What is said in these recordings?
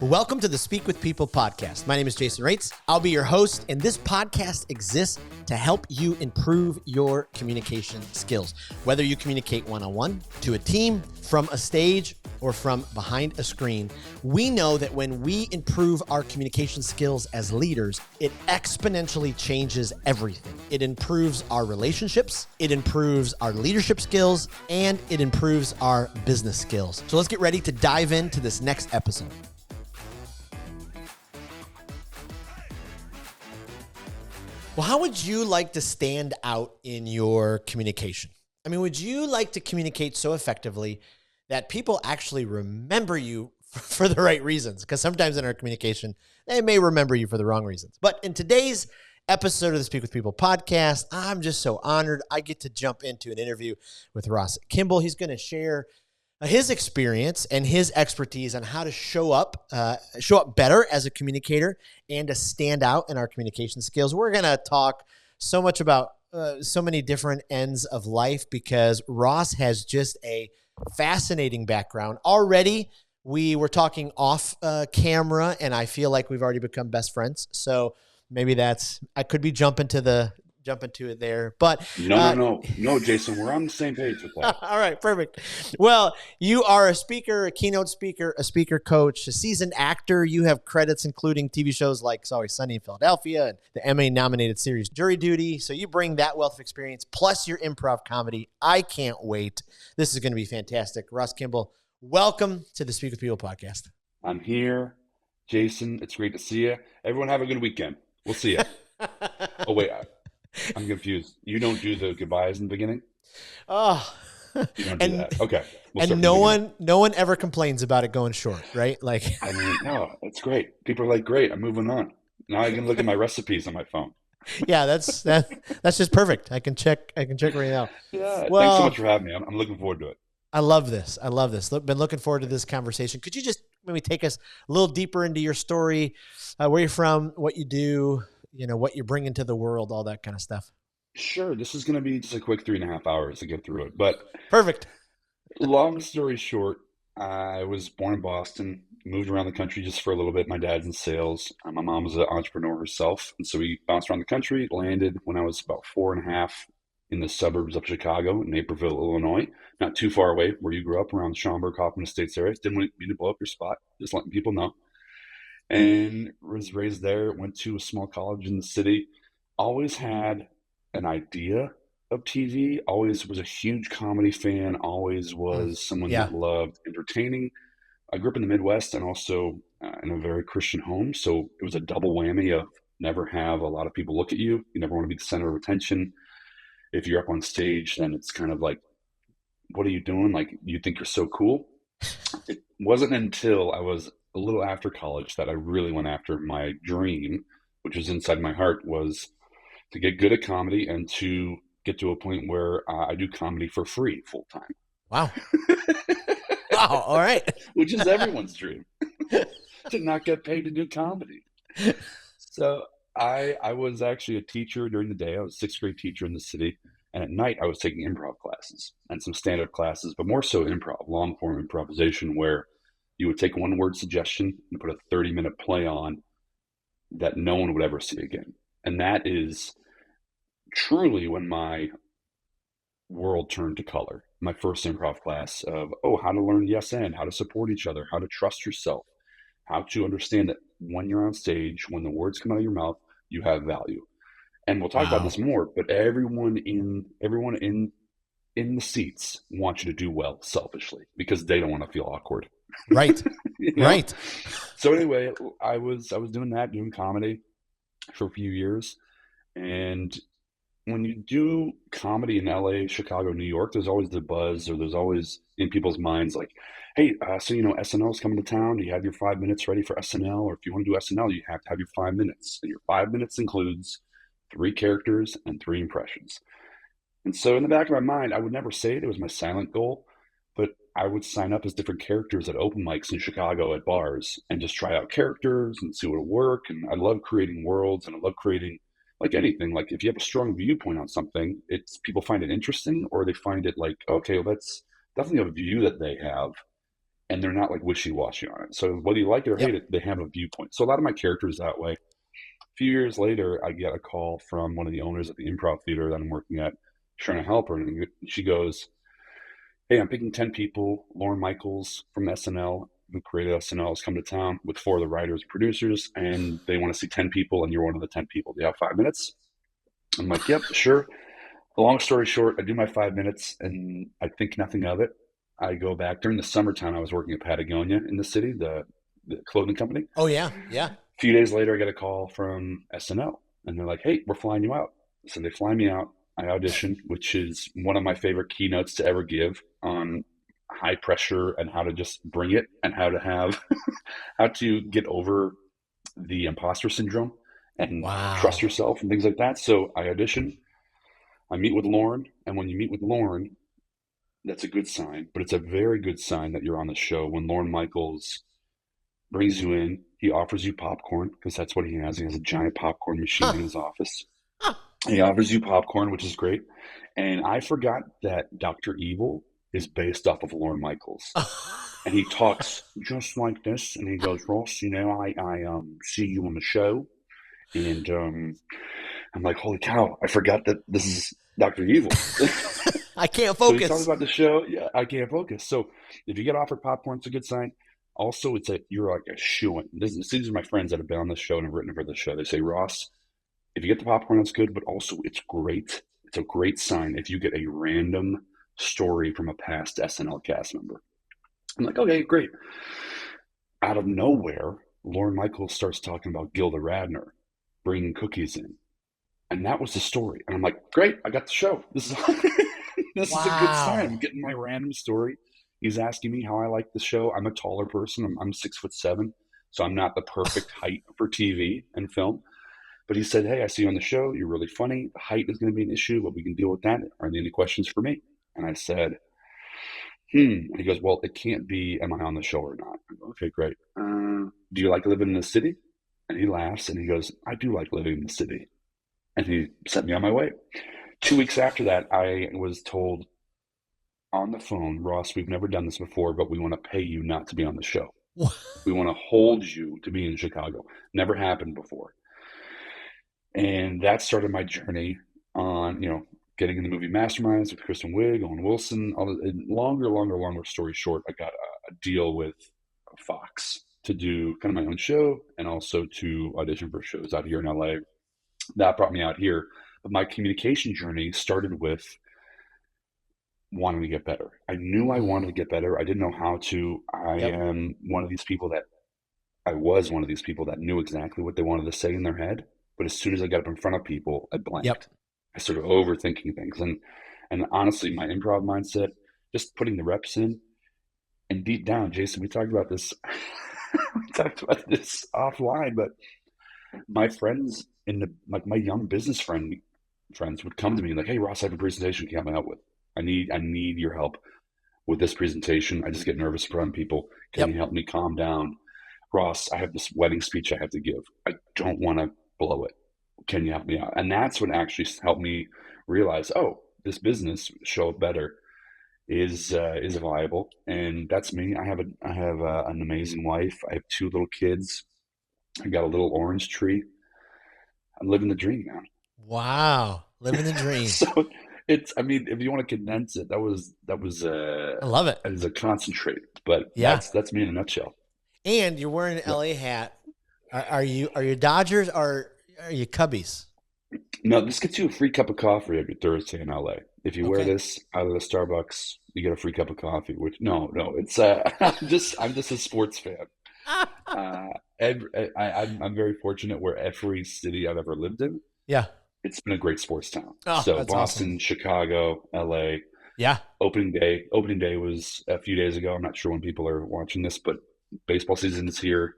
Welcome to the Speak with People podcast. My name is Jason Raitz. I'll be your host, and this podcast exists to help you improve your communication skills. Whether you communicate one-on-one, to a team, from a stage, or from behind a screen, we know that when we improve our communication skills as leaders, it exponentially changes everything. It improves our relationships, it improves our leadership skills, and it improves our business skills. So let's get ready to dive into this next episode. Well, how would you like to stand out in your communication? I mean, would you like to communicate so effectively that people actually remember you for the right reasons? Because sometimes in our communication, they may remember you for the wrong reasons. But in today's episode of the Speak with People podcast, I'm just so honored I get to jump into an interview with Ross Kimball. He's going to share his experience and his expertise on how to show up better as a communicator and to stand out in our communication skills. We're going to talk so much about so many different ends of life because Ross has just a fascinating background. Already, we were talking off camera, and I feel like we've already become best friends. So maybe I could be jumping to it there, but no, Jason, we're on the same page with that. All right, perfect. Well, you are a speaker, a keynote speaker, a speaker coach, a seasoned actor. You have credits including TV shows like It's Always Sunny in Philadelphia and the Emmy-nominated series Jury Duty. So you bring that wealth of experience plus your improv comedy. I can't wait. This is going to be fantastic. Ross Kimball, welcome to the Speak with People podcast. I'm here, Jason. It's great to see you. Everyone have a good weekend. We'll see you. Oh wait. I'm confused. You don't do the goodbyes in the beginning? Oh, you don't do that. Okay. And no one ever complains about it going short, right? Like, I mean, no, it's great. People are like, great, I'm moving on. Now I can look at my recipes on my phone. Yeah, that's just perfect. I can check right now. Yeah. Well, thanks so much for having me. I'm looking forward to it. I love this. Been looking forward to this conversation. Could you just maybe take us a little deeper into your story, where you're from, what you do, what you bring into the world, all that kind of stuff? Sure. This is going to be just a quick 3.5 hours to get through it. But perfect. Long story short, I was born in Boston, moved around the country just for a little bit. My dad's in sales. My mom was an entrepreneur herself. And so we bounced around the country, landed when I was about 4.5 in the suburbs of Chicago, in Naperville, Illinois, not too far away where you grew up, around Schaumburg, Hoffman Estates area. Didn't mean to blow up your spot, just letting people know. And was raised there, went to a small college in the city, always had an idea of TV, always was a huge comedy fan, always was someone that loved entertaining. I grew up in the Midwest and also in a very Christian home. So it was a double whammy of never have a lot of people look at you. You never want to be the center of attention. If you're up on stage, then it's kind of like, what are you doing? Like, you think you're so cool. It wasn't until I was a little after college that I really went after my dream, which was inside my heart, was to get good at comedy and to get to a point where I do comedy for free full time. Wow. Wow. All right. Which is everyone's dream, to not get paid to do comedy. So I was actually a teacher during the day. I was a 6th grade teacher in the city. And at night I was taking improv classes and some stand-up classes, but more so improv, long form improvisation, where you would take one word suggestion and put a 30-minute play on that no one would ever see again. And that is truly when my world turned to color. My first improv class of, how to learn yes and, how to support each other, how to trust yourself, how to understand that when you're on stage, when the words come out of your mouth, you have value. And we'll talk about this more, but everyone in the seats wants you to do well selfishly because they don't want to feel awkward. Right. Right. So anyway, I was doing that, doing comedy for a few years. And when you do comedy in LA, Chicago, New York, there's always the buzz, or there's always in people's minds like, hey, so SNL's coming to town. Do you have your 5 minutes ready for SNL? Or if you want to do SNL, you have to have your 5 minutes. And your 5 minutes includes 3 characters and 3 impressions. And so in the back of my mind, I would never say it. It was my silent goal, but I would sign up as different characters at open mics in Chicago at bars and just try out characters and see what would work. And I love creating worlds, and I love creating, like anything, like if you have a strong viewpoint on something, it's people find it interesting, or they find it like, okay, well, that's definitely a view that they have. and they're not like wishy-washy on it. So whether you like it or hate Yep. it, they have a viewpoint. So a lot of my characters that way. A few years later, I get a call from one of the owners at the improv theater that I'm working at, trying to help her, and she goes, "Hey, I'm picking 10 people. Lauren Michaels from SNL, who created SNL, has come to town with 4 of the writers and producers, and they want to see 10 people, and you're one of the 10 people. Do you have 5 minutes?" I'm like, "Yep, sure." Long story short, I do my 5 minutes and I think nothing of it. I go back during the summertime. I was working at Patagonia in the city, the clothing company. Oh yeah. Yeah. A few days later, I get a call from SNL, and they're like, "Hey, we're flying you out." So they fly me out. I audition, which is one of my favorite keynotes to ever give on high pressure and how to just bring it and how to have how to get over the imposter syndrome and trust Wow. yourself and things like that. So I audition. I meet with Lauren, and when you meet with Lauren, that's a good sign. But it's a very good sign that you're on the show when Lauren Michaels brings you in. He offers you popcorn because that's what he has. He has a giant popcorn machine in Huh. his office. Huh. He offers you popcorn, which is great. And I forgot that Dr. Evil is based off of Lauren Michaels. And he talks just like this. And he goes, "Ross, I see you on the show." And I'm like, "Holy cow, I forgot that this is Dr. Evil." I can't So he's talking focus. about the show. Yeah, I can't focus. So if you get offered popcorn, it's a good sign. Also, you're like a shoo-in. These are my friends that have been on this show and have written for the show. They say, "Ross, if you get the popcorn, that's good, but also it's great. It's a great sign if you get a random story from a past SNL cast member." I'm like, "Okay, great." Out of nowhere, Lauren Michaels starts talking about Gilda Radner bringing cookies in. And that was the story. And I'm like, "Great, I got the show. This is this is a good sign. I'm Wow. getting my random story." He's asking me how I like the show. I'm a taller person. I'm 6'7", so I'm not the perfect height for TV and film. But he said, "Hey, I see you on the show. You're really funny. The height is going to be an issue, but we can deal with that. Are there any questions for me?" And I said, "Hmm." And he goes, "Well, it can't be, am I on the show or not?" I go, "Okay, great. Do you like living in the city?" And he laughs and he goes, "I do like living in the city." And he sent me on my way. 2 weeks after that, I was told on the phone, "Ross, we've never done this before, but we want to pay you not to be on the show. We want to hold you to be in Chicago." Never happened before. And that started my journey on, getting in the movie Masterminds with Kristen Wiig, Owen Wilson. Longer story short, I got a deal with Fox to do kind of my own show and also to audition for shows out here in LA. That brought me out here. But my communication journey started with wanting to get better. I knew I wanted to Mm. get better. I didn't know how to. Yep. I was one of these people that knew exactly what they wanted to say in their head. But as soon as I got up in front of people, I Yep. blanked. I started overthinking things. And honestly, my improv mindset, just putting the reps in, and deep down, Jason, we talked about this. We talked about this offline, but my friends my young business friends would come to me like, "Hey, Ross, I have a presentation. Can you help me out with? I need your help with this presentation. I just get nervous in front of people. Can you Yep. help me calm down? Ross, I have this wedding speech I have to give. I don't want to blow it. Can you help me out?" And that's what actually helped me realize, oh, this business, Show Up Better, is viable. And that's me. I have an amazing wife. I have 2 little kids. I got a little orange tree. I'm living the dream, man. Wow. Living the dream. So I mean, if you want to condense it, I love it. as a concentrate, but Yeah. that's me in a nutshell. And you're wearing an Yep. LA hat. Are you Dodgers or are you Cubbies? No, this gets you a free cup of coffee every Thursday in LA. If you wear Okay. this out of the Starbucks, you get a free cup of coffee. Which no, it's I'm just a sports fan. Uh, I'm very fortunate where every city I've ever lived in, Yeah. it's been a great sports town. Oh, So that's awesome. Boston, Chicago, LA. Yeah. Opening day was a few days ago. I'm not sure when people are watching this, but baseball season is here.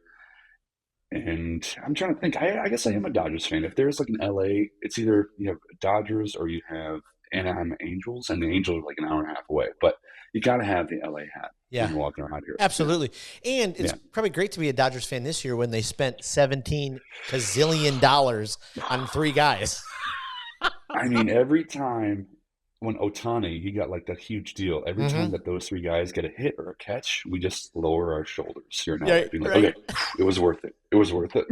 And I'm trying to think. I guess I am a Dodgers fan. If there's like an LA, it's either you have Dodgers or you have Anaheim Angels, and the Angels are like an hour and a half away. But you got to have the LA hat when Yeah. you're walking around here. Absolutely. And it's Yeah, probably great to be a Dodgers fan this year when they spent 17 gazillion dollars on 3 guys. I mean, every time when Otani, he got like that huge deal. Every time Mm-hmm. that those three guys get a hit or a catch, we just lower our shoulders here in LA, Yeah, being like, right. okay, it was worth it. It was worth it.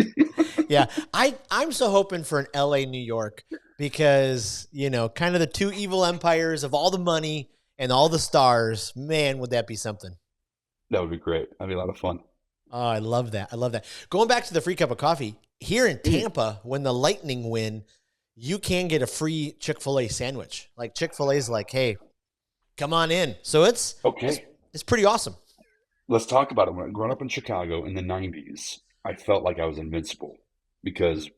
Yeah, I'm so hoping for an LA, New York, because kind of the two evil empires of all the money and all the stars. Man, would that be something? That would be great. That'd be a lot of fun. Oh, I love that. I love that. Going back to the free cup of coffee here in Mm. Tampa, when the Lightning win, you can get a free Chick-fil-A sandwich. Like Chick-fil-A is like, hey, come on in. So it's Okay, it's pretty awesome. let's talk about it. When growing up in Chicago in the '90s, I felt like I was invincible because,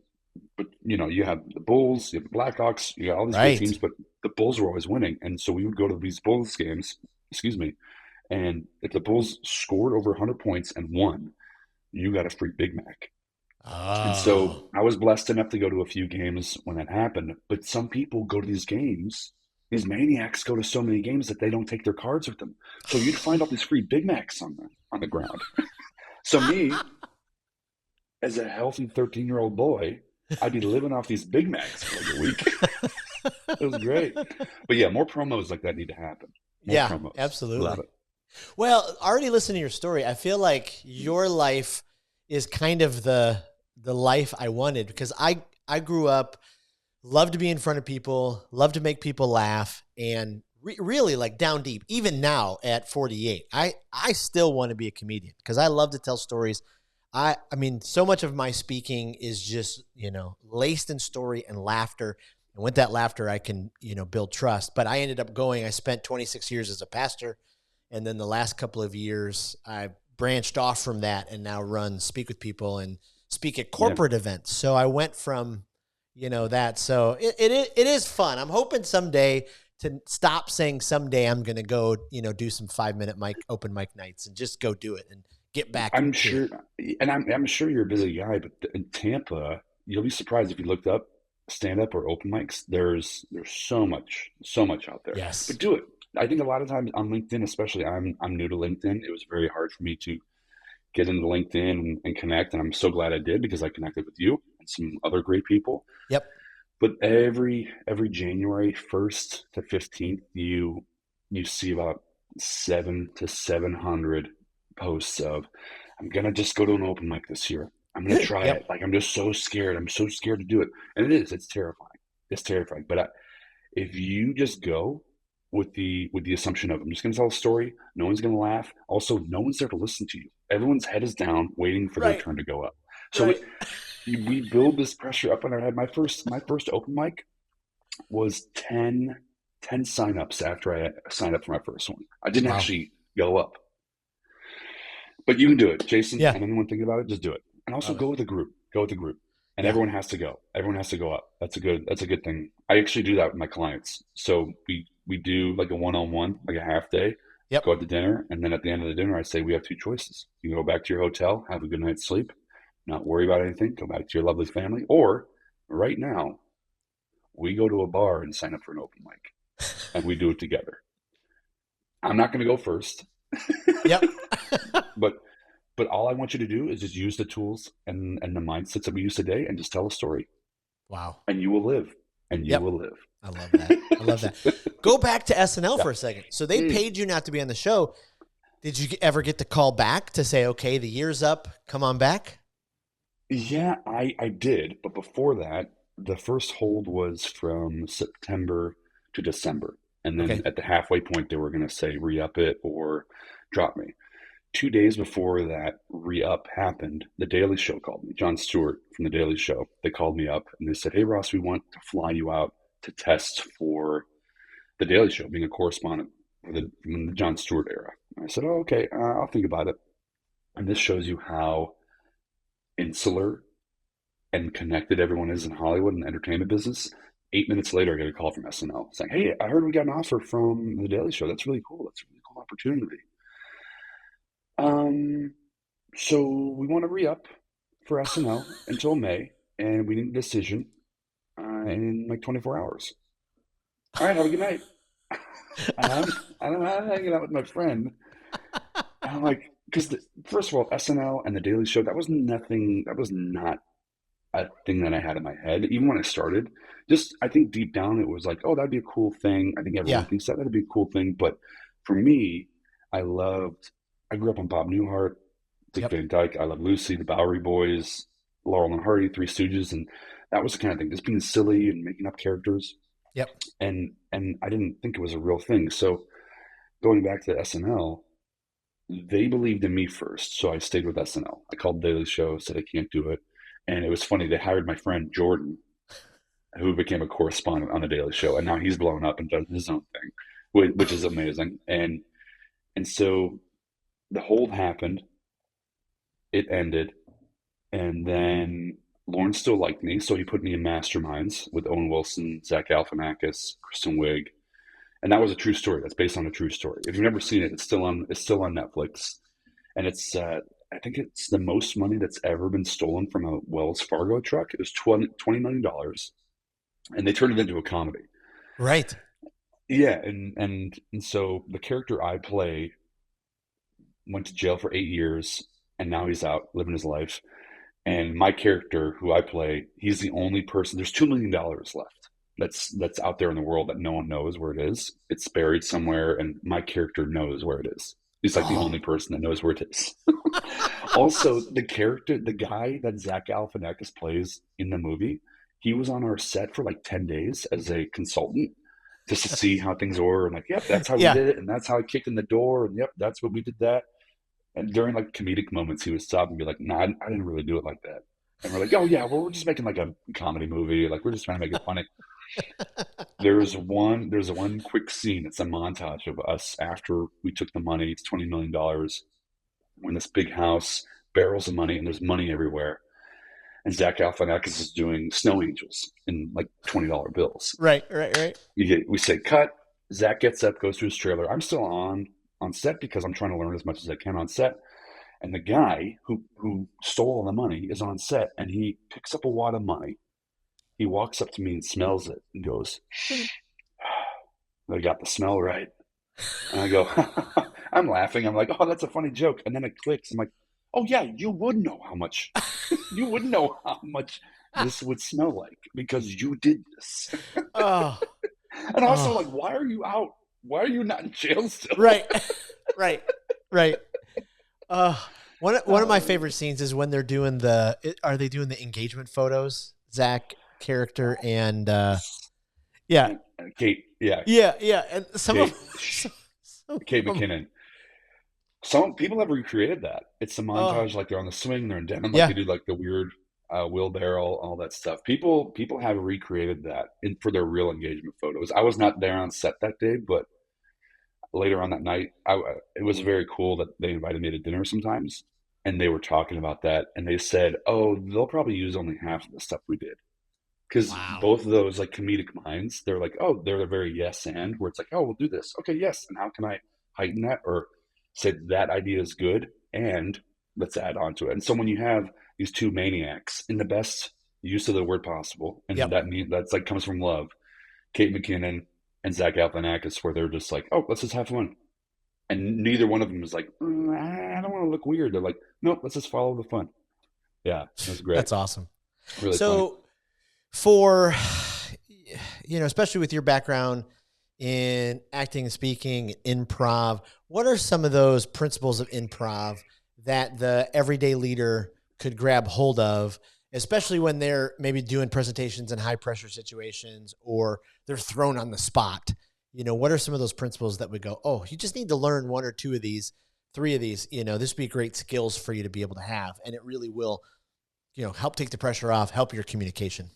but you have the Bulls, you have the Blackhawks, you got all these great Right. teams, but the Bulls were always winning, and so we would go to these Bulls games. Excuse me. And if the Bulls scored over 100 points and won, you got a free Big Mac. And Oh. so I was blessed enough to go to a few games when that happened. But some people go to these games, these maniacs go to so many games that they don't take their cards with them. So you'd find all these free Big Macs on the ground. So me, as a healthy 13-year-old boy, I'd be living off these Big Macs for like a week. It was great. But yeah, more promos like that need to happen. More Yeah, promos. Love absolutely. it. Well, already listening to your story, I feel like your life is kind of the life I wanted because I grew up, loved to be in front of people, loved to make people laugh, and really like down deep. Even now at 48, I still want to be a comedian because I love to tell stories. I mean, so much of my speaking is just laced in story and laughter. And with that laughter, I can build trust. But I ended up going. I spent 26 years as a pastor, and then the last couple of years, I branched off from that and now run Speak with People and speak at Yeah. corporate events. So I went from, that. So it is fun. I'm hoping someday to stop saying someday I'm going to go, do some 5-minute open mic nights and just go do it and get back I'm to it. sure, and I'm sure you're a busy guy, but in Tampa, you'll be surprised if you looked up stand up or open mics. There's so much out there. Yes. But do it. I think a lot of times on LinkedIn, especially, I'm new to LinkedIn. It was very hard for me to get into LinkedIn and connect, and I'm so glad I did because I connected with you and some other great people. Yep. But every January 1st to 15th, you see about 700 to 700 posts of I'm gonna just go to an open mic this year. I'm gonna try it. Yep. Like I'm just so scared. I'm so scared to do it, and it is. It's terrifying. It's terrifying. But if you just go with the assumption of I'm just gonna tell a story, no one's gonna laugh. Also, no one's there to listen to you. Everyone's head is down, waiting for their Right. turn to go up. So Right. we build this pressure up in our head. My first open mic was 10 signups after I signed up for my first one. I didn't Wow. actually go up. But you can do it, Jason, Yeah. and anyone thinking about it, just do it. And also Love it. go with a group. Go with a group. And Yeah. everyone has to go. Everyone has to go up. That's a good thing. I actually do that with my clients. So we do like a one-on-one, like a half day, Yep. go out to dinner, and then at the end of the dinner I say we have two choices. You can go back to your hotel, have a good night's sleep, not worry about anything, go back to your lovely family, or right now, we go to a bar and sign up for an open mic and we do it together. I'm not gonna go first. Yep. but But all I want you to do is just use the tools and the mindsets that we use today and just tell a story. Wow. And you will live. And you Yep. will live. I love that. I love that. Go back to SNL Yeah. for a second. So they Mm. paid you not to be on the show. Did you ever get the call back to say, okay, the year's up, come on back? Yeah, I did. But before that, the first hold was from September to December. And then Okay. at the halfway point, they were going to say re-up it or drop me. 2 days before that re-up happened, The Daily Show called me. Jon Stewart from The Daily Show. They called me up and they said, "Hey Ross, we want to fly you out to test for The Daily Show, being a correspondent from the Jon Stewart era." And I said, "Oh, okay, I'll think about it." And this shows you how insular and connected everyone is in Hollywood and the entertainment business. 8 minutes later, I get a call from SNL saying, "Hey, I heard we got an offer from The Daily Show. That's really cool. That's a really cool opportunity. Um, so we want to re-up for SNL until May, and we need a decision in like 24 hours. All right, have a good night." And I'm hanging out with my friend, and I'm like, because first of all, SNL and The Daily Show, that was nothing. That was not a thing that I had in my head. Even when I started, just I think deep down it was like, oh, that'd be a cool thing. I think everyone Yeah. thinks that that'd be a cool thing. But for me, I loved. I grew up on Bob Newhart, Dick Yep. Van Dyke. I love Lucy, the Bowery Boys, Laurel and Hardy, Three Stooges, and that was the kind of thing. Just being silly and making up characters, Yep. and I didn't think it was a real thing. So going back to SNL, they believed in me first, so I stayed with SNL. I called the Daily Show, said I can't do it, and it was funny. They hired my friend Jordan, who became a correspondent on the Daily Show, and now he's blown up and does his own thing, which is amazing. And so the hold happened, it ended, and then Lawrence still liked me, so he put me in masterminds with Owen Wilson, Zach Galifianakis, Kristen Wiig, and that was a true story. That's based on a true story. If you've never seen it, it's still on Netflix, and it's I think it's the most money that's ever been stolen from a Wells Fargo truck. It was $20 million, and they turned it into a comedy. Right. Yeah, and so the character I play went to jail for 8 years, and now he's out living his life. And my character, who I play, he's the only person. There's $2 million left. That's out there in the world that no one knows where it is. It's buried somewhere, and my character knows where it is. He's like the Oh, only person that knows where it is. Also, the character, the guy that Zach Galifianakis plays in the movie, he was on our set for like 10 days as a consultant just to see how things were. And like, yep, that's how we yeah. did it. And that's how I kicked in the door. And yep, that's what we did that. And during like comedic moments, he would stop and be like, "No, I didn't really do it like that." And we're like, "Oh yeah, well we're just making like a comedy movie. Like we're just trying to make it funny." There's one quick scene. It's a montage of us after we took the money. It's $20 million. We're in this big house, barrels of money, and there's money everywhere. And Zach Galifianakis is doing snow angels in like $20 bills. Right. Right. Right. We say cut. Zach gets up, goes to his trailer. I'm still on set because I'm trying to learn as much as I can on set. And the guy who stole all the money is on set, and he picks up a wad of money. He walks up to me and smells it and goes, "I got the smell right." And I go, I'm laughing. I'm like, "Oh, that's a funny joke." And then it clicks. I'm like, "Oh yeah, you would know how much. You would know how much this would smell like because you did this." Oh. And also, like, Oh. why are you out? Why are you not in jail still? Right. Right. Right. Uh, one of my Oh, favorite scenes is when they're doing are they doing the engagement photos? Zach character and yeah, Kate, yeah, yeah, yeah, and some of Kate, some Kate of 'em- McKinnon. Some people have recreated that. It's a oh montage, like they're on the swing, they're in denim, like yeah, they do like the weird wheelbarrow, all that stuff. People have recreated that for their real engagement photos. I was not there on set that day, but later on that night, it was very cool that they invited me to dinner sometimes, and they were talking about that, and they said, "Oh, they'll probably use only half of the stuff we did." Because wow, both of those like comedic minds, they're like, oh, they're very yes and where it's like, oh, we'll do this. Okay, yes. And how can I heighten that or say that idea is good and let's add on to it. And so when you have these two maniacs in the best use of the word possible, and yep, that's like comes from love, Kate McKinnon and Zach Galifianakis, where they're just like, oh, let's just have fun. And neither one of them is like, I don't want to look weird. They're like, nope, let's just follow the fun. Yeah, that's great. that's awesome. Really funny. So for especially with your background in acting, speaking, improv, what are some of those principles of improv that the everyday leader could grab hold of, especially when they're maybe doing presentations in high pressure situations or they're thrown on the spot? What are some of those principles that would go, oh, you just need to learn one or two of these, three of these, this would be great skills for you to be able to have. And it really will, help take the pressure off, help your communication.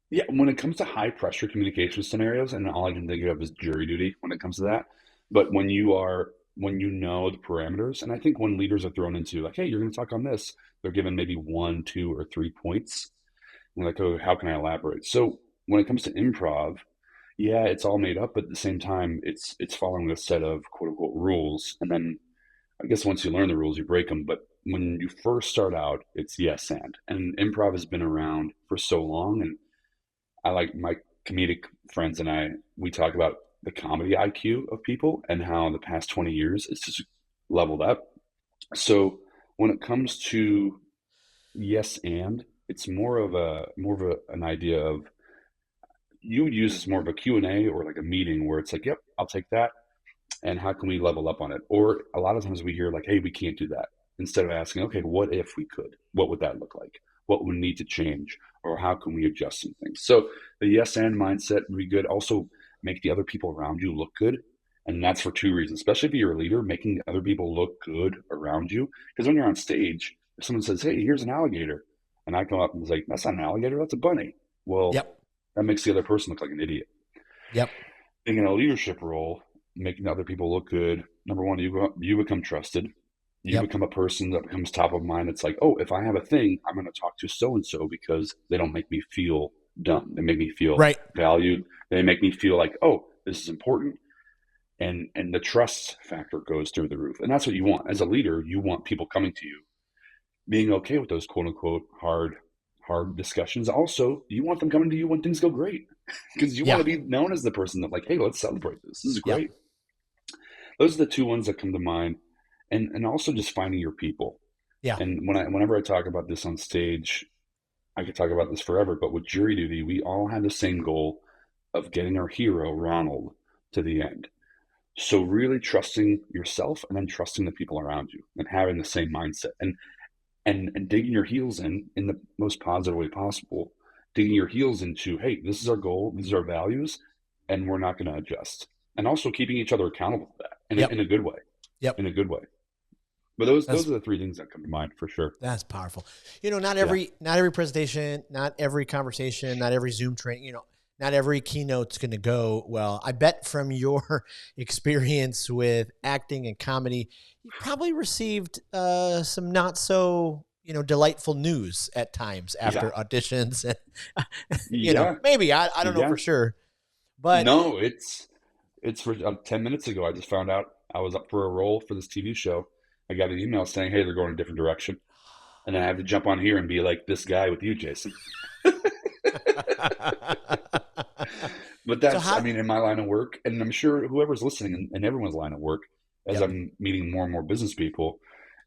Yeah, when it comes to high pressure communication scenarios, and all I can think of is jury duty when it comes to that. But when you know the parameters, and I think when leaders are thrown into like, hey, you're going to talk on this, they're given maybe one, two, or 3 points. And like, oh, how can I elaborate? So when it comes to improv, yeah, it's all made up, but at the same time, it's following a set of quote unquote rules, and then I guess once you learn the rules, you break them. But when you first start out, it's yes and improv has been around for so long, and I like my comedic friends and we talk about the comedy IQ of people and how in the past 20 years it's just leveled up. So when it comes to yes it's an idea of you would use this more of a Q&A or like a meeting where it's like, yep, I'll take that. And how can we level up on it? Or a lot of times we hear like, hey, we can't do that. Instead of asking, okay, what if we could? What would that look like? What would need to change? Or how can we adjust some things? So the yes and mindset would be good. Also make the other people around you look good. And that's for two reasons, especially if you're a leader, making other people look good around you. Because when you're on stage, if someone says, hey, here's an alligator, and I come up and say, that's not an alligator, that's a bunny. Well, Yep. that makes the other person look like an idiot. Yep. Being in a leadership role, making other people look good. Number one, you become trusted. You Yep. become a person that becomes top of mind. It's like, oh, if I have a thing, I'm going to talk to so and so because they don't make me feel dumb. They make me feel Right. valued. They make me feel like, oh, this is important. And the trust factor goes through the roof. And that's what you want. As a leader, you want people coming to you, being okay with those quote unquote hard discussions. Also, you want them coming to you when things go great because you want Yeah. to be known as the person that like, hey, let's celebrate this. This is Yep. great. Those are the two ones that come to mind, and also just finding your people. Yeah. And whenever I talk about this on stage, I could talk about this forever. But with jury duty, we all had the same goal of getting our hero Ronald to the end. So really trusting yourself and then trusting the people around you and having the same mindset and digging your heels in the most positive way possible. Digging your heels into, hey, this is our goal, these are our values, and we're not going to adjust. And also keeping each other accountable for that in Yep. a good way. Yep. In a good way. But those That's are the three things that come to mind for sure. that's powerful. You know, not Yeah. every presentation, not every conversation, not every Zoom training, you know, not every keynote's going to go well. I bet from your experience with acting and comedy, you probably received some not so, you know, delightful news at times after Yeah. auditions. And, you know, Yeah. maybe, I don't know Yeah. for sure, but No, it's for 10 minutes ago. I just found out I was up for a role for this TV show. I got an email saying, hey, they're going a different direction. And then I have to jump on here and be like this guy with you, Jason. But so that's, I how, mean, in my line of work, and I'm sure whoever's listening in everyone's line of work, as yep, I'm meeting more and more business people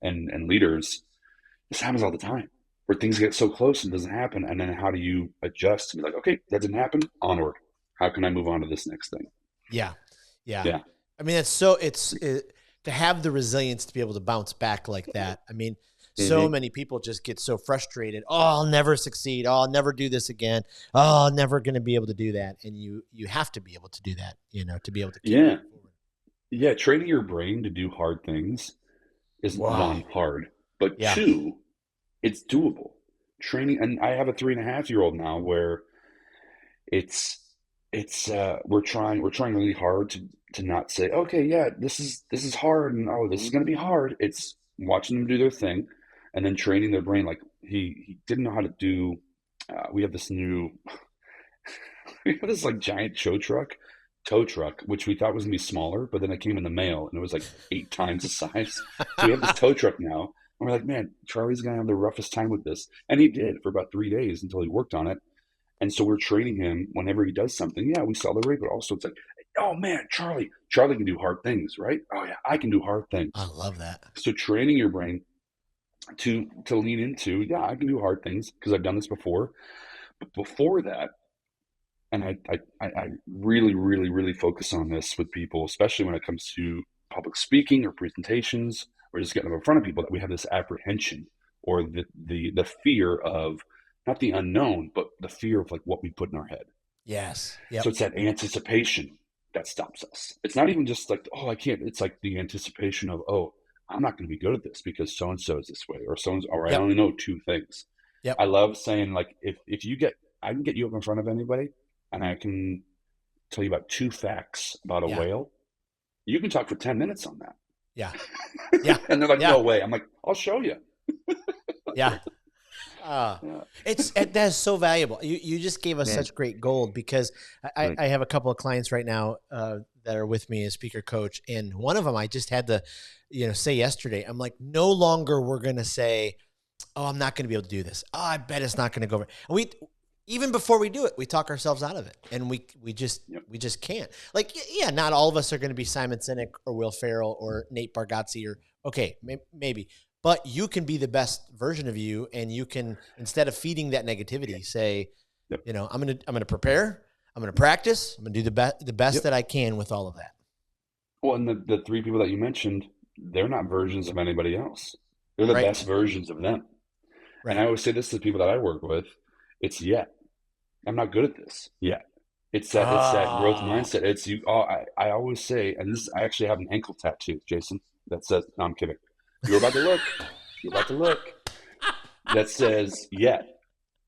and leaders, this happens all the time where things get so close and it doesn't happen. And then how do you adjust and be like, okay, that didn't happen, onward. How can I move on to this next thing? yeah, yeah. Yeah. I mean, it's to have the resilience to be able to bounce back like that. I mean, so Hmm. many people just get so frustrated. Oh, I'll never succeed. Oh, I'll never do this again. Oh, I'm never going to be able to do that. And you have to be able to do that, you know, to be able to keep Yeah. moving forward. Yeah. Training your brain to do hard things is Wow. one, hard, but Yeah. two, it's doable. Training, and I have a 3.5-year-old now where it's we're trying really hard to not say, okay, yeah, this is hard and oh, this is going to be hard. It's watching them do their thing and then training their brain. Like he didn't know how to do we have this new we have this like giant tow truck, which we thought was gonna be smaller, but then it came in the mail and it was like 8 times the size. So we have this tow truck now, and we're like, man, Charlie's gonna have the roughest time with this, and he did for about 3 days until he worked on it. And so we're training him whenever he does something. Yeah, we celebrate, but also it's like, oh man, Charlie can do hard things, right? Oh yeah, I can do hard I things. love that. So training your brain to lean into, yeah, I can do hard things because I've done this before. But before that, and I really, really, really focus on this with people, especially when it comes to public speaking or presentations or just getting up in front of people, that we have this apprehension or the fear of not the unknown, but the fear of like what we put in our head. Yes. So Yep. it's that anticipation that stops us. It's not even just like, oh, I can't. It's like the anticipation of, oh, I'm not going to be good at this because so and so is this way, or or I Yep. only know two things. I Yep. love saying like if you get I can get you up in front of anybody and I can tell you about two facts about a Yeah. whale. You can talk for 10 minutes on that. Yeah. Yeah. And they're like, Yeah. no way. I'm like, I'll show you. Yeah. Yeah. That's so valuable. You just gave us Man. such great gold because Like, I have a couple of clients right now that are with me as speaker coach, and one of them I just had to, you know, say yesterday. I'm like, no longer we're gonna say, oh, I'm not gonna be able to do this. Oh, I bet it's not gonna go over. And we even before we do it, we talk ourselves out of it, and we just yep. we just can't. Like, yeah, not all of us are gonna be Simon Sinek or Will Ferrell or Nate Bargatze or okay, maybe. but you can be the best version of you. And you can, instead of feeding that negativity, say, Yep. you know, I'm going to prepare, I'm going to practice, I'm going to do the best Yep. that I can with all of that. Well, and the three people that you mentioned, they're not versions of anybody else. They're the Right. best versions of them. And I Right. always say this to the people that I work with, it's yet. I'm not good at this yet. It's that growth Oh, mindset. It's you. Oh, I always say, and this I actually have an ankle tattoo, Jason, that says, no, I'm kidding. You're about to look. You're about to look. That says yet.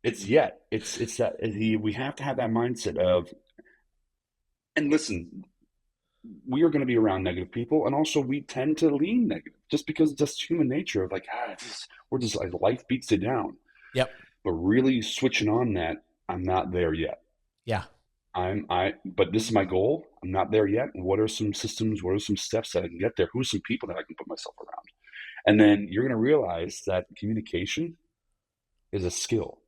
It's yet. It's that we have to have that mindset of, and listen, we are going to be around negative people, and also we tend to lean negative just because it's just human nature of like, we're just like life beats it down. yep. But really switching on that, I'm not there yet. Yeah. But this is my goal. I'm not there yet. What are some systems? What are some steps that I can get there? Who's some people that I can put myself around? And then you're going to realize that communication is a skill.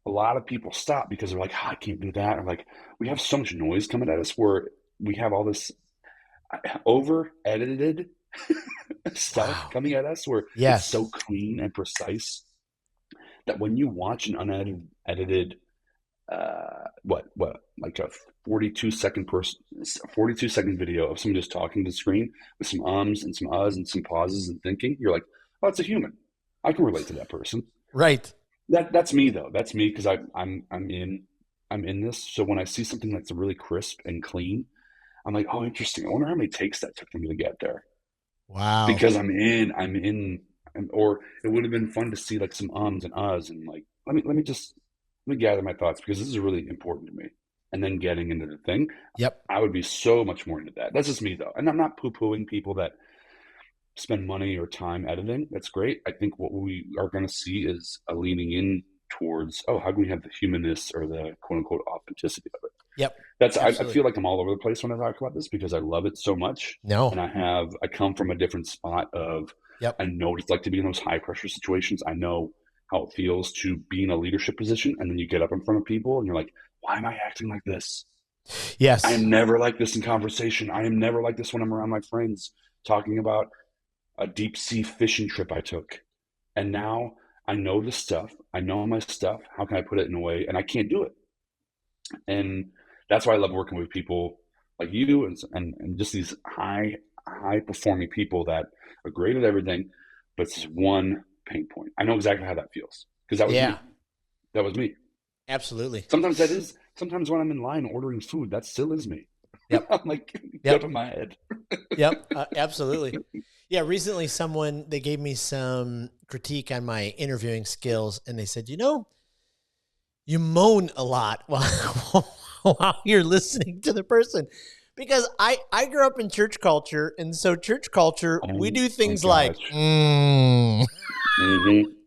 A lot of people stop because they're like, I can't do that. Or like, we have so much noise coming at us where we have all this over edited stuff Wow. coming at us where it's Yes. so clean and precise that when you watch an unedited like a 42-second video of someone just talking to the screen with some ums and some uhs and some pauses and thinking, you're like, oh, it's a human. I can relate to that person. Right. That's me though. That's me because I'm in this. So when I see something that's really crisp and clean, I'm like, oh, interesting. I wonder how many takes that took me to get there. Wow. Because or it would have been fun to see like some ums and uhs and like, let me gather my thoughts because this is really important to me. And then getting into the thing, Yep. I would be so much more into that. That's just me though. And I'm not poo-pooing people that spend money or time editing. That's great. I think what we are going to see is a leaning in towards, oh, how can we have the humanness or the quote unquote authenticity of it? Yep. I Absolutely. feel like I'm all over the place when I talk about this because I love it so much. And No. I come from a different spot of, Yep. I know what it's like to be in those high pressure situations. I know how it feels to be in a leadership position. And then you get up in front of people and you're like, why am I acting like this? I Yes. am never like this in conversation. I am never like this when I'm around my friends talking about a deep sea fishing trip I took. And now I know this stuff. I know my stuff. How can I put it in a way? And I can't do it. And that's why I love working with people like you and just these high performing people that are great at everything, but it's just one pain point. I know exactly how that feels because that was Yeah. me. That was me. Absolutely. Sometimes when I'm in line ordering food, that still is me. Yep. I'm like, get Yep. in my head. Yep. Absolutely. Yeah. Recently, they gave me some critique on my interviewing skills, and they said, you moan a lot while you're listening to the person. Because I grew up in church culture, and so church culture, we Oh do my things like, gosh.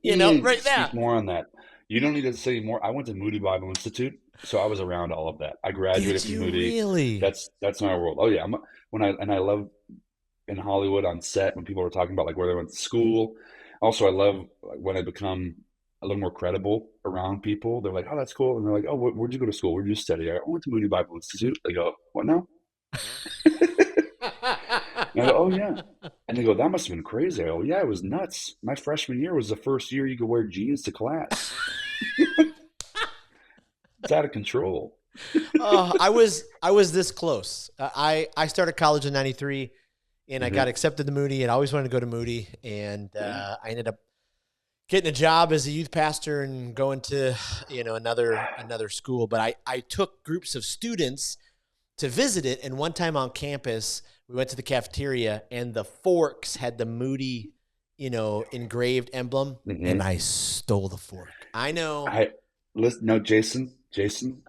right now. Speak more on that. You don't need to say more. I went to Moody Bible Institute, so I was around all of that. I graduated Did from you Moody. really? That's my world. Oh yeah, I love in Hollywood on set when people are talking about like where they went to school. Also, I love like, when I become a little more credible around people. They're like, "Oh, that's cool," and they're like, "Oh, where'd you go to school? Where'd you study?" I went to Moody Bible Institute. They go, "What now?" And I go, "Oh yeah." And they go, "That must have been crazy." I go, "Yeah, it was nuts. My freshman year was the first year you could wear jeans to class. It's out of control." I was this close. I started college in '93, and I got Hmm. accepted to Moody, and I always wanted to go to Moody, and Yeah. I ended up getting a job as a youth pastor and going to another school. But I took groups of students to visit it, and one time on campus, we went to the cafeteria, and the forks had the Moody, engraved emblem, and Hmm. I stole the fork. I know. I listen. No, Jason,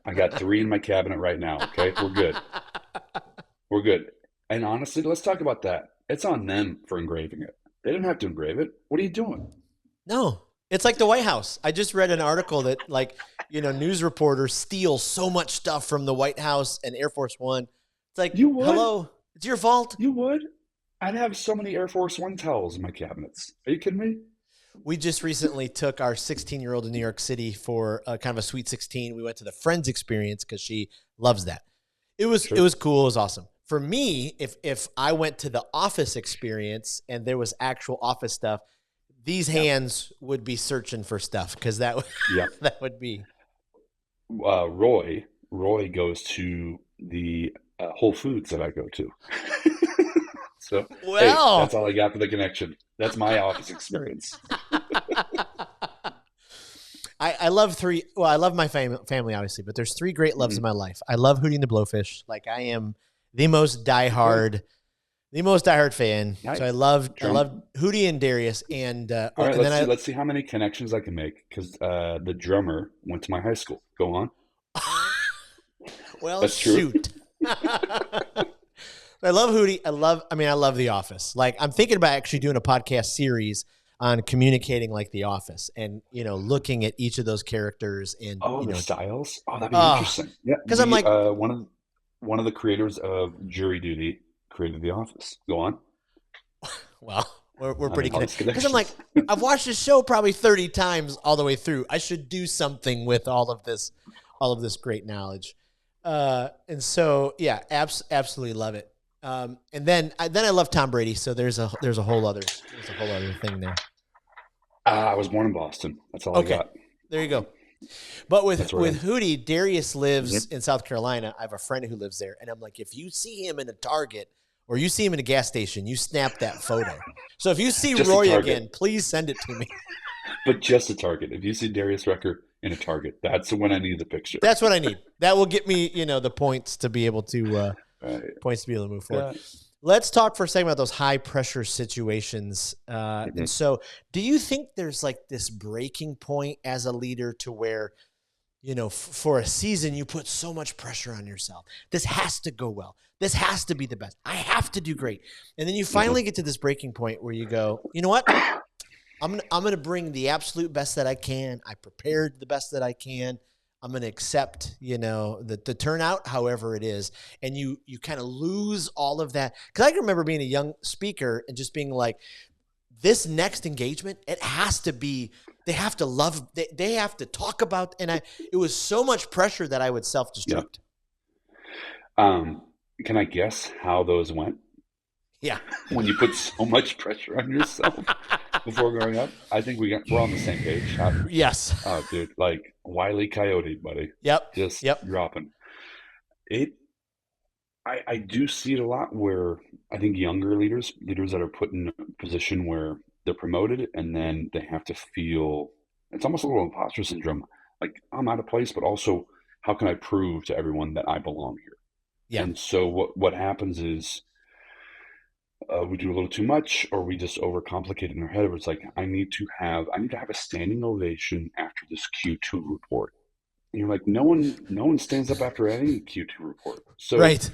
I got three in my cabinet right now. Okay, we're good. We're good. And honestly, let's talk about that. It's on them for engraving it. They didn't have to engrave it. What are you doing? No, it's like the White House. I just read an article that news reporters steal so much stuff from the White House and Air Force One. It's like, You would? hello, it's your fault. You would? I'd have so many Air Force One towels in my cabinets. Are you kidding me? We just recently took our 16-year-old to New York City for a kind of a sweet 16. We went to the Friends experience because she loves that. It was Sure. cool. It was awesome. For me, if I went to the Office experience and there was actual Office stuff, these hands would be searching for stuff because that would Yeah. that would be. Roy goes to the Whole Foods that I go to. So, hey, that's Well, all I got for the connection. That's my office experience. I love three. Well, I love my family, obviously, but there's three great loves in Mhm. my life. I love Hootie and the Blowfish. Like I am the most Okay. diehard fan. So Nice. I Drum. love Hootie and Darius, and All well, right, and then let's see how many connections I can make because the drummer went to my high school. Go on. I well That's true. shoot. I love Hootie. I love The Office. Like I'm thinking about actually doing a podcast series on communicating like The Office, and looking at each of those characters, and Oh, the styles. Oh, that'd be oh, interesting. Yeah, because I'm like, one of the creators of Jury Duty created The Office. Go on. well, we're I pretty mean, all these connected. Because I'm like, connections. I've watched this show probably 30 times all the way through. I should do something with all of this great knowledge. And so yeah, absolutely love it. And then I love Tom Brady. So there's a whole other thing there. I was born in Boston. That's all I Okay, got. there you go. But That's where I with Hootie, Darius lives am. in South Carolina. I have a friend who lives there, and I'm like, if you see him in a Target or you see him in a gas station, you snap that photo. So if you see Just a Roy Target. again, please send it to me. But just a Target. If you see Darius Rucker in a Target, that's when I need the picture. That's what I need. That will get me, the points to be able to Right. move forward. Yeah. Let's talk for a second about those high pressure situations. And so, do you think there's like this breaking point as a leader to where, for a season you put so much pressure on yourself? This has to go well. This has to be the best. I have to do great. And then you finally get to this breaking point where you go, you know what? I'm gonna bring the absolute best that I can. I prepared the best that I can. I'm going to accept, the turnout, however it is. And you kind of lose all of that. Because I can remember being a young speaker and just being like, this next engagement, it has to be, they have to love, they have to talk about, and it was so much pressure that I would self-destruct. Can I guess how those went? Yeah. When you put so much pressure on yourself before growing up, I think we're on the same page. Yes. Oh, dude, like Wile E. Coyote, buddy. Yep. Just Yep. dropping it. I do see it a lot where I think younger leaders that are put in a position where they're promoted and then they have to feel it's almost a little imposter syndrome. Like I'm out of place, but also how can I prove to everyone that I belong here? Yeah. And so what happens is we do a little too much, or we just overcomplicate it in our head. Where it's like I need to have a standing ovation after this Q2 report. And you're like, no one stands up after any Q2 report. So Right.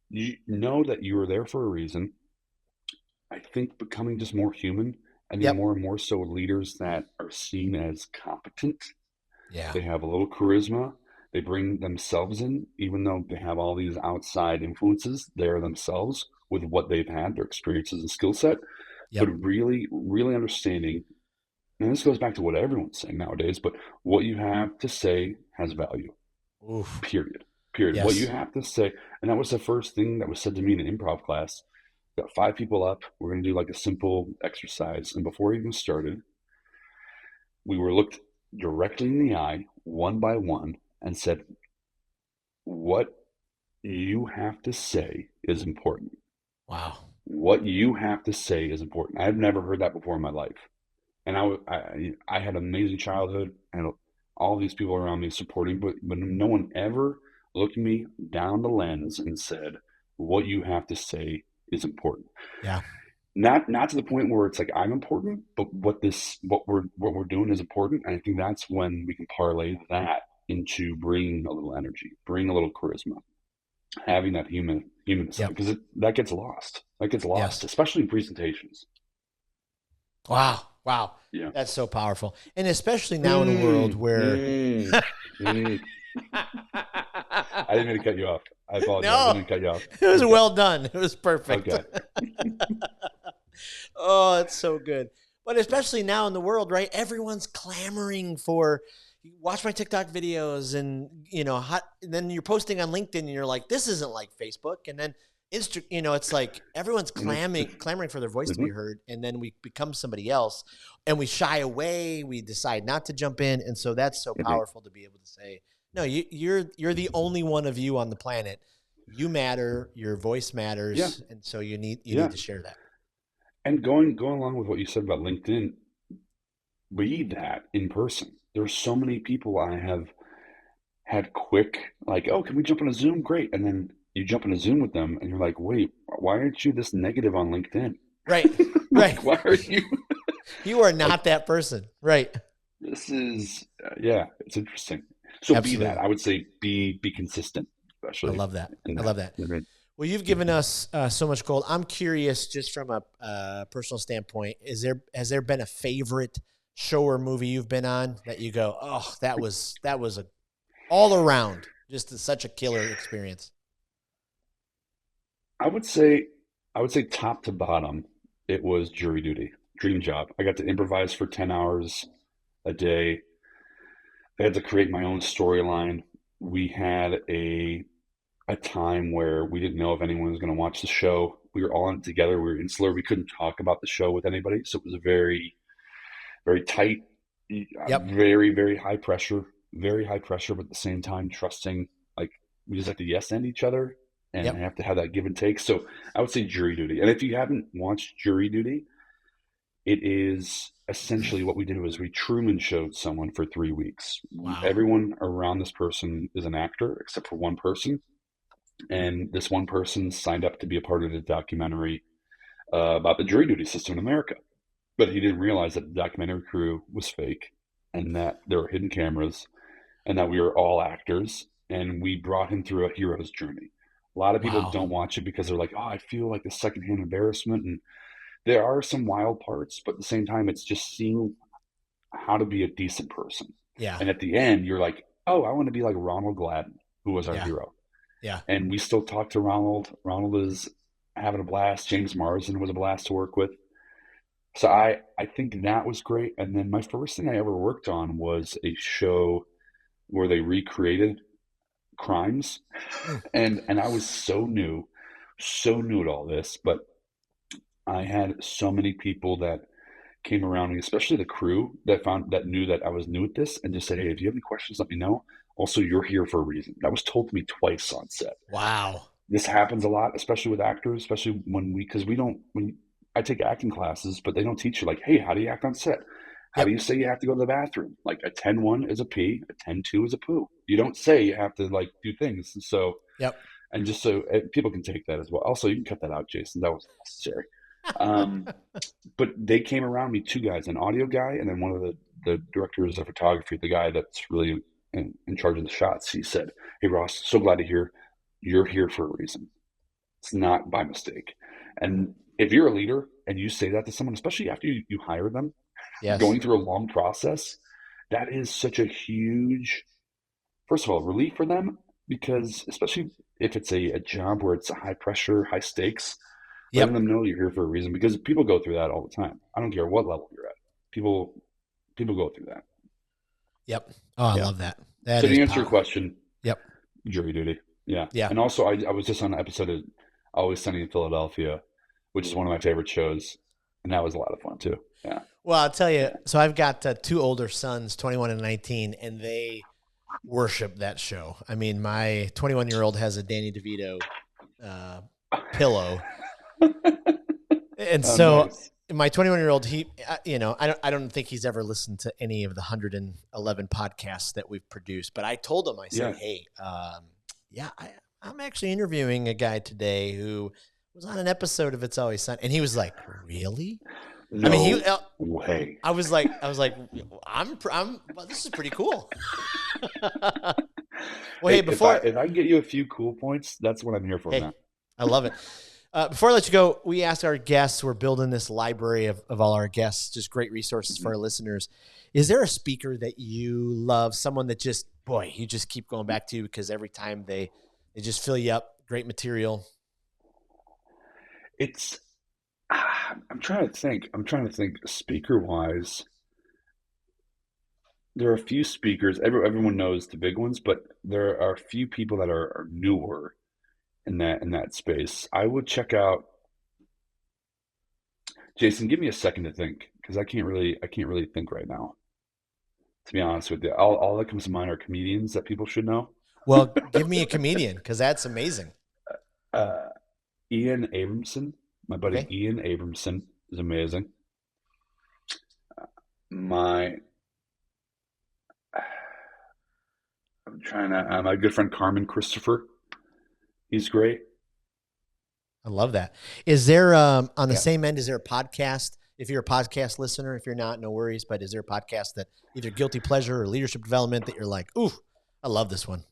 you know that you were there for a reason. I think becoming just more human. I think Yep. more and more so leaders that are seen as competent. Yeah. They have a little charisma. They bring themselves in, even though they have all these outside influences. They're themselves with what they've had, their experiences and skill set. Yep. But really, really understanding, and this goes back to what everyone's saying nowadays, but what you have to say has value. Oof. Period. Yes. What you have to say, and that was the first thing that was said to me in an improv class. Got 5 people up. We're going to do like a simple exercise. And before we even started, we were looked directly in the eye, one by one, and said, what you have to say is important. Wow. What you have to say is important. I've never heard that before in my life. And I had an amazing childhood and all these people around me supporting, but no one ever looked me down the lens and said, what you have to say is important. Yeah. Not to the point where it's like I'm important, but what we're doing is important. And I think that's when we can parlay that into bringing a little energy, bring a little charisma, having that human side, because that gets lost. Yes. Especially in presentations. Wow. Yeah. That's so powerful. And especially now in a world where I didn't mean to cut you off. I apologize. No. I didn't cut you off. It was well done. It was perfect. Okay. Oh, it's so good. But especially now in the world, right? Everyone's clamoring for watch my TikTok videos, and and then you're posting on LinkedIn and you're like, this isn't like Facebook. And then it's like everyone's And clamoring for their voice to be mhm, heard, and then we become somebody else, and we shy away. We decide not to jump in, and so that's so mhm. powerful to be able to say, no, you're the only one of you on the planet. You matter. Your voice Yeah, matters, and so you need yeah. to share that. And going along with what you said about LinkedIn, be that in person. There's so many people I have had quick, like, oh, can we jump on a Zoom? Great. And then you jump on a Zoom with them and you're like, wait, why aren't you this negative on LinkedIn? Right, right. Like, why are you You are like, not that person. Right. this is, yeah, it's interesting. So be that. Absolutely. I would say be consistent, I especially love that. in I that. love that. I mean, Well, you've given us so much gold. I'm curious, just from a personal standpoint, has there been a favorite show or movie you've been on that you go, oh, that was a all around just such a killer experience? I would say, I would say top to bottom, it was jury duty, dream job. I got to improvise for 10 hours a day. I had to create my own storyline. We had a time where we didn't know if anyone was going to watch the show. We were all in it together. We were insular. We couldn't talk about the show with anybody, so it was a very tight, Yep. very high pressure, but at the same time trusting. Like we just have to yes and each other, and Yep. have to have that give and take. So I would say jury duty. And if you haven't watched jury duty, it is essentially what we did was we Truman showed someone for 3 weeks. Wow. Everyone around this person is an actor except for one person, and this one person signed up to be a part of the documentary about the jury duty system in America. But he didn't realize that the documentary crew was fake, and that there were hidden cameras, and that we were all actors. And we brought him through a hero's journey. A lot of people Wow. don't watch it because they're like, "Oh, I feel like the secondhand embarrassment." And there are some wild parts, but at the same time, it's just seeing how to be a decent person. Yeah. And at the end, you're like, "Oh, I want to be like Ronald Gladden, who was our Yeah. hero." Yeah. And we still talk to Ronald. Ronald is having a blast. James Marsden was a blast to work with. So I think that was great. And then my first thing I ever worked on was a show where they recreated crimes, Mm. and I was so new at all this, but I had so many people that came around me, especially the crew that knew that I was new at this, and just said, "Hey, if you have any questions, let me know. Also, you're here for a reason." That was told to me twice on set. Wow. This happens a lot, especially with actors, especially because we don't when I take acting classes, but they don't teach you like, hey, how do you act on set? How do you Yep. say you have to go to the bathroom? Like a 10-1 is a pee, a 10-2 is a poo. You don't say you have to like do things. And so, Yep. and just so people can take that as well. Also, you can cut that out, Jason. That wasn't necessary. Um, but they came around me, two guys, an audio guy, and then one of the directors of photography, the guy that's really in charge of the shots. He said, "Hey, Ross, so glad to hear you're here for a reason. It's not by mistake." And if you're a leader and you say that to someone, especially after you hire them, Yes. going through a long process, that is such a huge, first of all, relief for them, because especially if it's a job where it's a high pressure, high stakes, letting Yep. them know you're here for a reason, because people go through that all the time. I don't care what level you're at. People people go through that. Yep. Oh, I Yeah. love that. That So is to answer your power. question, Yep. jury duty. Yeah. Yeah. And also I was just on an episode of Always Sunny in Philadelphia, which is one of my favorite shows. And that was a lot of fun too. Yeah. Well, I'll tell you. Yeah. So I've got two older sons, 21 and 19, and they worship that show. I mean, my 21-year-old has a Danny DeVito uh, pillow, and Oh, so nice. my 21-year-old, I don't think he's ever listened to any of the 111 podcasts that we've produced. But I told him, I said, Yeah. hey, yeah, I'm actually interviewing a guy today who was on an episode of It's Always Sunny, and he was like, really? I mean, No way. I was like, well, this is pretty cool. Well, hey, Hey, before, if I can get you a few cool points, that's what I'm here for, hey, man. I love it. Before I let you go, we asked our guests, we're building this library of all our guests, just great resources for Mhm. our listeners. Is there a speaker that you love, someone that just, boy, you just keep going back to because every time they just fill you up, great material? It's I'm trying to think. I'm trying to think speaker wise. There are a few speakers. Everyone knows the big ones, but there are a few people that are newer in that space. I would check out. Jason, give me a second to think because I can't really think right now. To be honest with you, all that comes to mind are comedians that people should know. Well, give me a comedian because that's amazing. Uh, Ian Abramson, my buddy Okay. Ian Abramson is amazing. My my good friend Carmen Christopher, he's great. I love that. Is there, on the Yeah, same end, is there a podcast? If you're a podcast listener, if you're not, no worries. But is there a podcast that either guilty pleasure or leadership development that you're like, ooh, I love this one?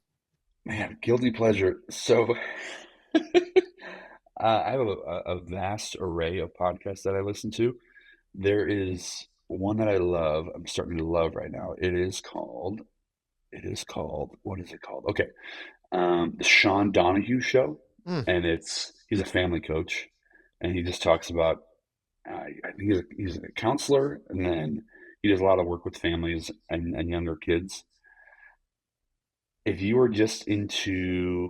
man, guilty pleasure. So I have a vast array of podcasts that I listen to. There is one that I love. I'm starting to love right now. It is called, what is it called? Okay. The Sean Donahue Show. Mm, And he's a family coach and he just talks about, I think he's a counselor and then he does a lot of work with families and younger kids. If you are just into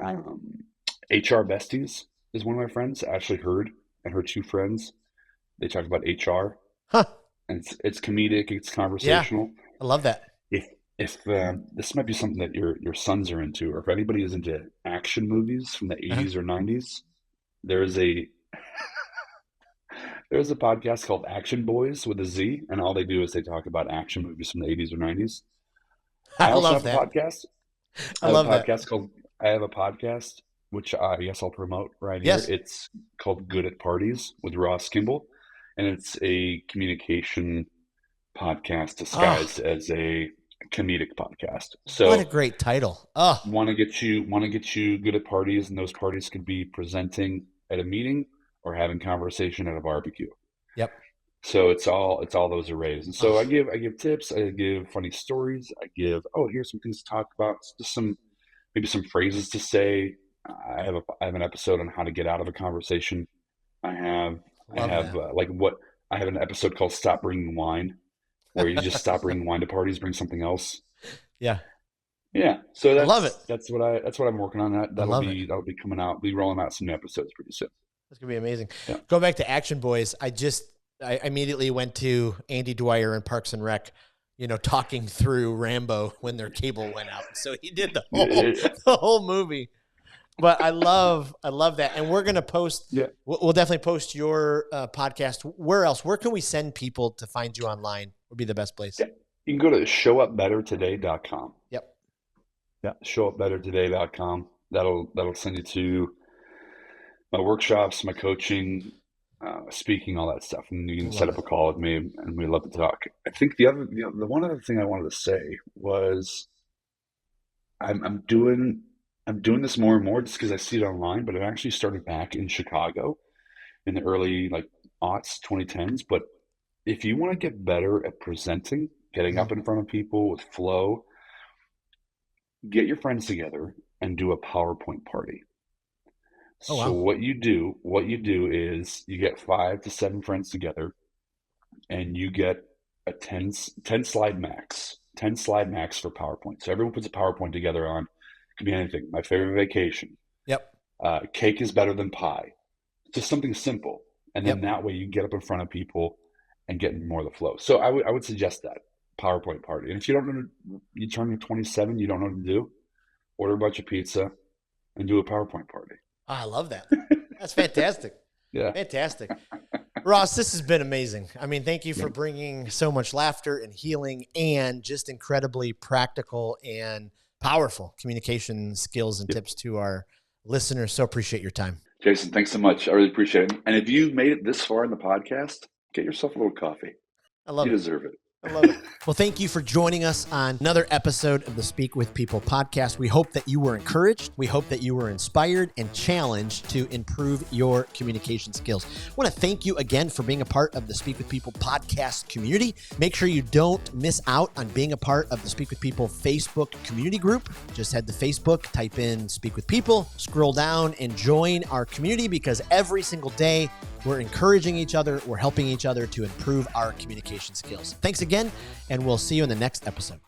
um, HR Besties is one of my friends, Ashley Hurd and her two friends. They talk about HR huh. and it's comedic, it's Yeah. conversational. I love that. If this might be something that your sons are into, or if anybody is into action movies from the Uh-huh. 80s or 90s, there is a there's a podcast called Action Boys with a Z, and all they do is they talk about action movies from the 80s or 90s. I I also love have a that. podcast. I I have a love that. podcast called I have a podcast which I guess I'll promote right here. Yes. It's called Good at Parties with Ross Kimball, and it's a communication podcast Oh, disguised as a comedic podcast. what a So great title. Oh, want to get you good at parties, and those parties could be presenting at a meeting or having conversation at a barbecue. yep. So it's all those arrays. And so I Oh, give I give tips, I give funny stories, I give, oh, here's some things to talk about, just some maybe some phrases to say. I have an episode on how to get out of a conversation. I have I love have that. like what I have an episode called Stop Bringing Wine, where you just stop bringing wine to parties, bring something else. Yeah. Yeah, so I love it. that's what I'm working on. That I that'll love it. be that'll be coming out. Be rolling out some new episodes pretty soon. That's gonna be amazing. Yeah. Go back to Action Boys. I immediately went to Andy Dwyer and Parks and Rec, talking through Rambo when their cable went out. So he did the Yeah, whole yeah, the whole movie. But I love that, and we're gonna post. yeah. We'll definitely post your podcast. Where else? Where can we send people to find you online? Would be the best place. Yeah. You can go to showupbettertoday.com. Yep. Yeah, showupbettertoday.com. That'll send you to my workshops, my coaching, speaking, all that stuff, and you can set Love up it. a call with me, and we'd love to talk. I think the one other thing I wanted to say was I'm doing this more and more just because I see it online, but it actually started back in Chicago in the early like aughts, 2010s. But if you want to get better at presenting, getting Mhm. up in front of people with flow, get your friends together and do a PowerPoint party. Oh So wow. what you do is you get 5 to 7 friends together and you get a 10 slide max, 10 slide max for PowerPoint. So everyone puts a PowerPoint together on, it could be anything. My favorite vacation. Yep. Cake is better than pie. Just something simple. And then Yep. that way you get up in front of people and get more of the flow. So I would suggest that PowerPoint party. And if you don't know, you turn 27, you don't know what to do, order a bunch of pizza and do a PowerPoint party. Oh, I love that. That's fantastic. Yeah. Fantastic. Ross, this has been amazing. I mean, thank you Yeah. for bringing so much laughter and healing and just incredibly practical and powerful communication skills and Yep. tips to our listeners. So appreciate your time. Jason, thanks so much. I really appreciate it. And if you made it this far in the podcast, get yourself a little coffee. I You love it. deserve it. I love it. Well, thank you for joining us on another episode of the Speak with People podcast. We hope that you were encouraged. We hope that you were inspired and challenged to improve your communication skills. I want to thank you again for being a part of the Speak with People podcast community. Make sure you don't miss out on being a part of the Speak with People Facebook community group. Just head to Facebook, type in Speak with People, scroll down and join our community because every single day we're encouraging each other, we're helping each other to improve our communication skills. Thanks again, and we'll see you in the next episode.